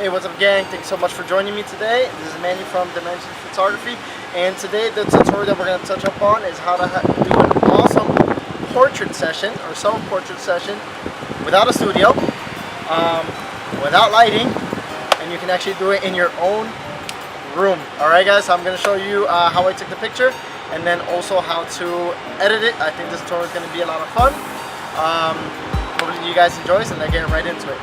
Hey, what's up gang? Thanks so much for joining me today. This is Manny from Dimensions Photography, and today the tutorial that we're going to touch up on is how to do an awesome portrait session or self-portrait session without a studio, without lighting, and you can actually do it in your own room. Alright guys, so I'm going to show you how I took the picture and then also how to edit it. I think this tutorial is going to be a lot of fun. Hopefully you guys enjoy this and let's get right into it.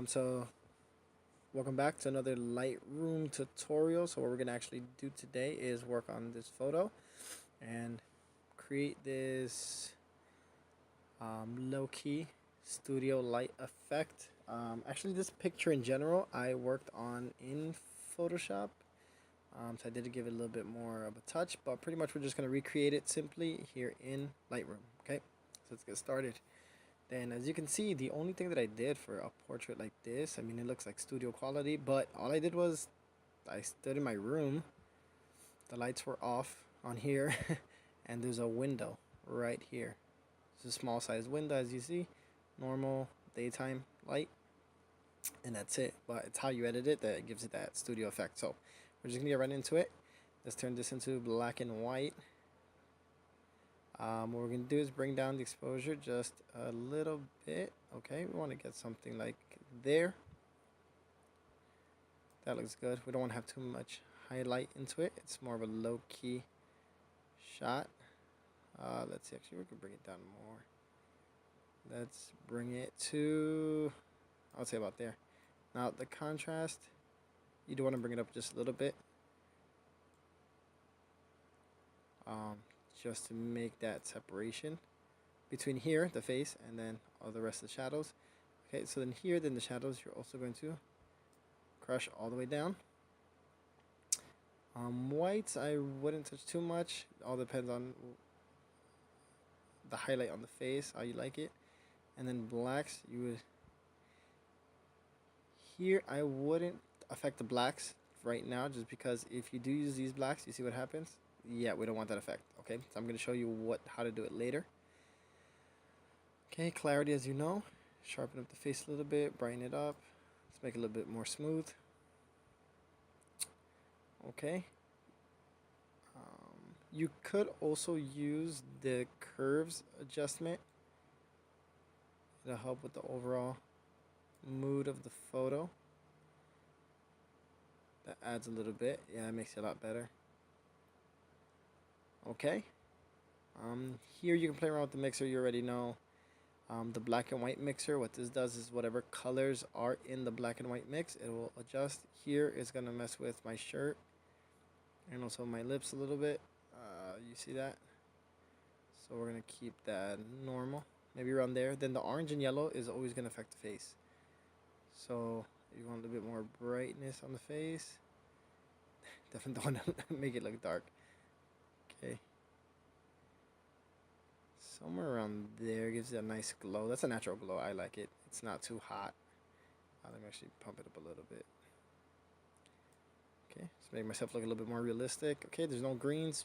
So welcome back to another Lightroom tutorial. So what we're going to actually do today is work on this photo and create this low-key studio light effect. Actually, this picture in general I worked on in Photoshop, so I did give it a little bit more of a touch, but pretty much we're just going to recreate it simply here in Lightroom. Okay, so let's get started. Then as you can see, the only thing that I did for a portrait like this, I mean, it looks like studio quality, but all I did was I stood in my room, the lights were off on here, and there's a window right here. It's a small size window, as you see, normal daytime light, and that's it. But it's how you edit it that gives it that studio effect. So we're just gonna get right into it. Let's turn this into black and white. What we're going to do is bring down the exposure just a little bit. Okay, we want to get something like there. That looks good. We don't want to have too much highlight into it. It's more of a low-key shot. Let's see, actually we can bring it down more. Let's bring it to, I would say about there. Now the contrast, you do want to bring it up just a little bit. Just to make that separation between here, the face, and then all the rest of the shadows. Okay, so then here, then the shadows, you're also going to crush all the way down. Whites, I wouldn't touch too much. All depends on the highlight on the face, how you like it. And then blacks, you would, here, I wouldn't affect the blacks right now, just because if you do use these blacks, you see what happens? Yeah, we don't want that effect. Okay, so I'm going to show you how to do it later. Okay, clarity, as you know, sharpen up the face a little bit, brighten it up, let's make it a little bit more smooth. Okay, you could also use the curves adjustment. It'll help with the overall mood of the photo. That adds a little bit. Yeah, it makes it a lot better. Okay, here you can play around with the mixer. You already know the black and white mixer. What this does is whatever colors are in the black and white mix, it will adjust. Here it's gonna mess with my shirt and also my lips a little bit. You see that? So we're gonna keep that normal, maybe around there. Then the orange and yellow is always gonna affect the face. So you want a little bit more brightness on the face. Definitely don't want to make it look dark. Okay, somewhere around there gives it a nice glow. That's a natural glow. I like it. It's not too hot. Let me actually pump it up a little bit. Okay, let's make myself look a little bit more realistic. Okay, there's no greens,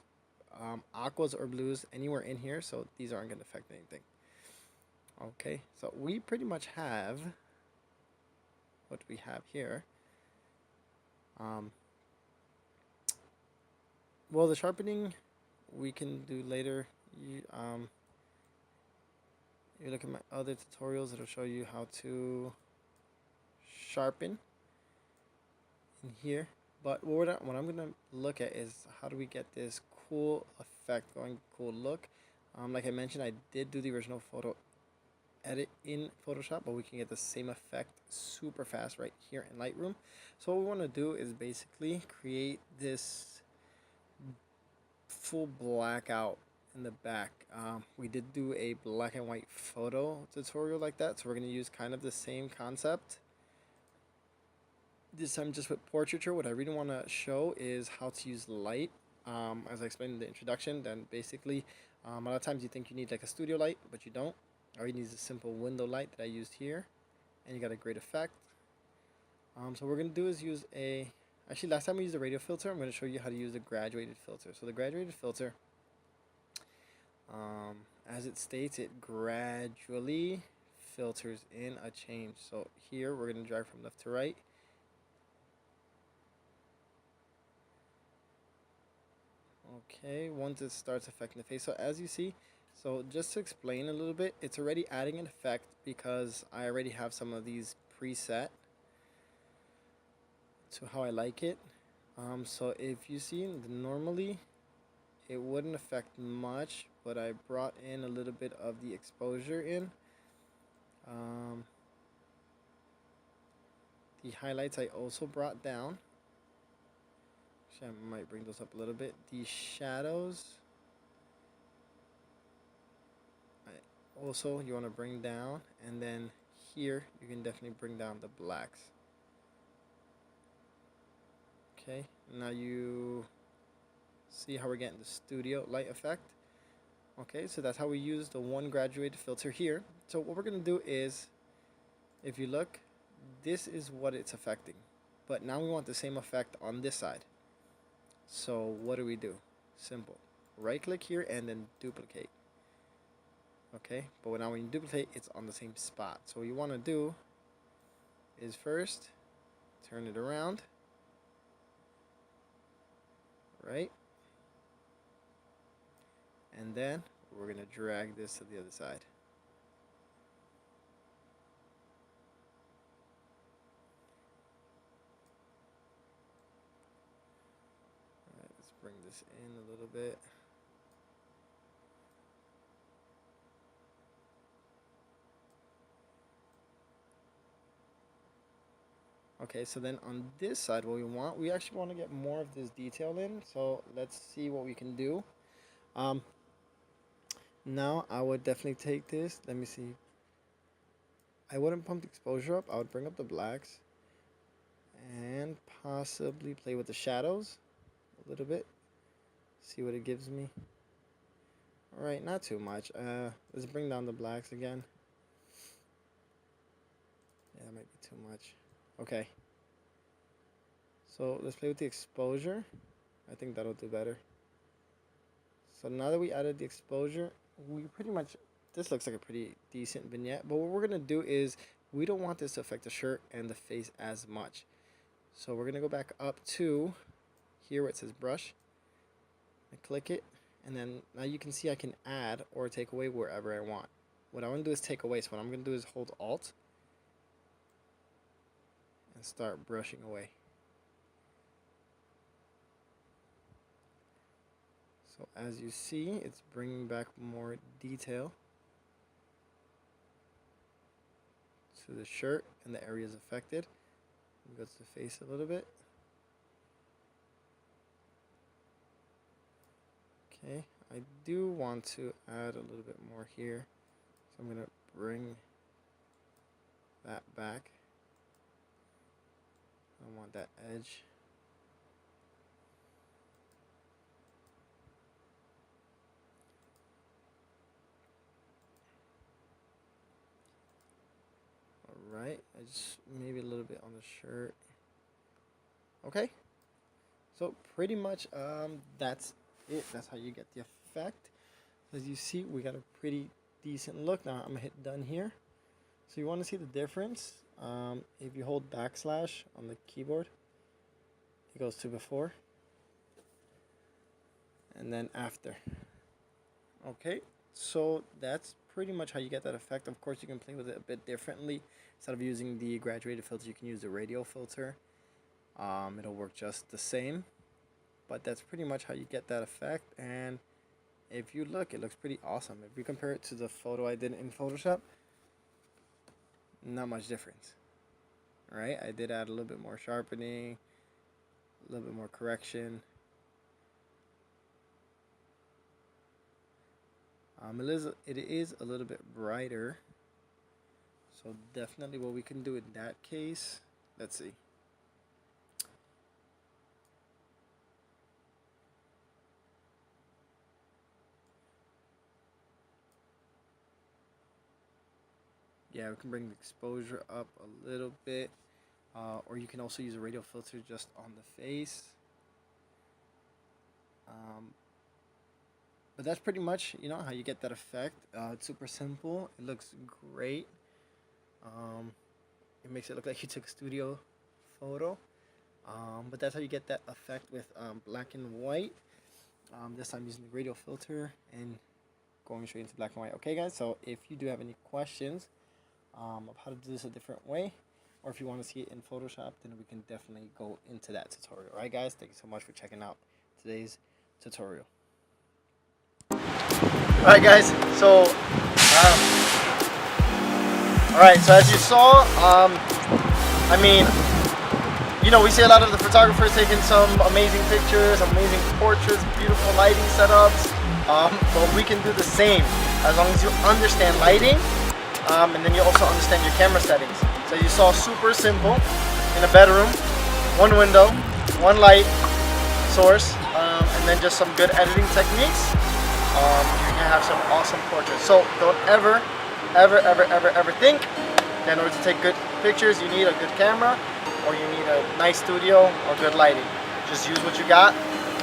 aquas, or blues anywhere in here, so these aren't going to affect anything. Okay, so we pretty much have what we have here. Well, the sharpening we can do later. You look at my other tutorials, it'll show you how to sharpen in here. But what I'm going to look at is how do we get this cool effect going, cool look. Like I mentioned, I did do the original photo edit in Photoshop, but we can get the same effect super fast right here in Lightroom. So what we want to do is basically create this full blackout in the back. We did do a black and white photo tutorial like that, so we're going to use kind of the same concept. This time just with portraiture, what I really want to show is how to use light. As I explained in the introduction, then basically a lot of times you think you need like a studio light, but you don't. All you need is a simple window light that I used here, and you got a great effect. So what we're going to do is use a, actually last time we used a radio filter, I'm going to show you how to use the graduated filter. So the graduated filter, as it states, it gradually filters in a change. So here we're going to drag from left to right. Okay, once it starts affecting the face. So as you see, so just to explain a little bit, it's already adding an effect because I already have some of these preset to how I like it. So if you see, normally it wouldn't affect much, but I brought in a little bit of the exposure in. The highlights I also brought down. Actually, I might bring those up a little bit. The shadows, also you want to bring down, and then here you can definitely bring down the blacks. Okay, now you see how we're getting the studio light effect. Okay, so that's how we use the one graduated filter here. So what we're gonna do is, if you look, this is what it's affecting, but now we want the same effect on this side. So what do? Simple, right click here and then duplicate. Okay, but now when you duplicate, it's on the same spot. So what you want to do is first turn it around, right? And then we're going to drag this to the other side. Alright, let's bring this in a little bit. Okay, so then on this side, what we actually want to get more of this detail in. So let's see what we can do. Now I would definitely take this. Let me see. I wouldn't pump the exposure up. I would bring up the blacks and possibly play with the shadows a little bit. See what it gives me. Alright, not too much. Let's bring down the blacks again. Yeah, that might be too much. Okay. So let's play with the exposure. I think that'll do better. So now that we added the exposure, we pretty much, this looks like a pretty decent vignette. But what we're going to do is, we don't want this to affect the shirt and the face as much. So we're going to go back up to here where it says brush. I click it. And then now you can see I can add or take away wherever I want. What I want to do is take away. So what I'm going to do is hold Alt and start brushing away. So as you see, it's bringing back more detail to the shirt and the areas affected. Go to the face a little bit. Okay, I do want to add a little bit more here. So I'm going to bring that back. I want that edge. Alright, I just maybe a little bit on the shirt. Okay, so pretty much that's it. That's how you get the effect. As you see, we got a pretty decent look. Now I'm gonna hit done here. So you want to see the difference. If you hold backslash on the keyboard, it goes to before and then after. Okay, so that's pretty much how you get that effect. Of course, you can play with it a bit differently. Instead of using the graduated filter, you can use the radial filter. It'll work just the same, but that's pretty much how you get that effect. And if you look, it looks pretty awesome. If you compare it to the photo I did in Photoshop, not much difference. Right? I did add a little bit more sharpening, a little bit more correction. It is a little bit brighter, so definitely what we can do in that case, let's see. Yeah, we can bring the exposure up a little bit. Or you can also use a radial filter just on the face. But that's pretty much, how you get that effect. It's super simple. It looks great. Um, it makes it look like you took a studio photo. But that's how you get that effect with black and white. This time using the radial filter and going straight into black and white. Okay, guys, so if you do have any questions of how to do this a different way, or if you want to see it in Photoshop, then we can definitely go into that tutorial. Alright, guys, thank you so much for checking out today's tutorial. Alright, guys, so as you saw, we see a lot of the photographers taking some amazing pictures, amazing portraits, beautiful lighting setups, but we can do the same as long as you understand lighting, and then you also understand your camera settings. So you saw, super simple, in a bedroom, one window, one light source, and then just some good editing techniques. You can have some awesome portraits. So don't ever think that in order to take good pictures you need a good camera, or you need a nice studio, or good lighting. Just use what you got,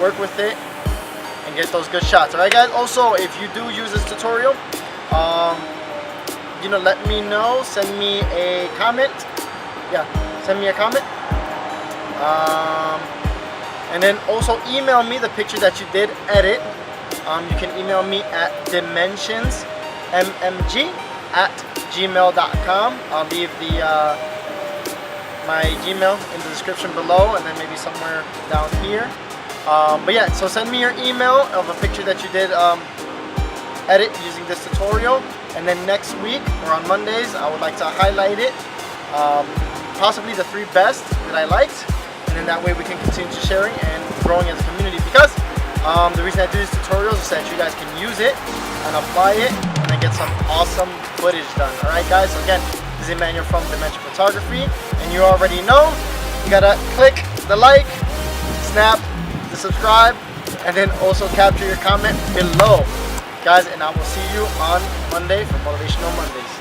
work with it, and get those good shots. Alright, guys, also if you do use this tutorial, let me know, send me a comment. Send me a comment. And then also email me the picture that you did edit. You can email me at dimensionsmmg@gmail.com. I'll leave my Gmail in the description below, and then maybe somewhere down here. But yeah, so send me your email of a picture that you did edit using this tutorial, and then next week or on Mondays I would like to highlight it, possibly the 3 best that I liked, and then that way we can continue to sharing and growing as a community, because the reason I do these tutorials is that you guys can use it and apply it and then get some awesome footage done. Alright, guys, so again, this is Emmanuel from Dimension Photography, and you already know you gotta click the like, snap the subscribe, and then also capture your comment below, guys, and I will see you on Monday for Motivational Mondays.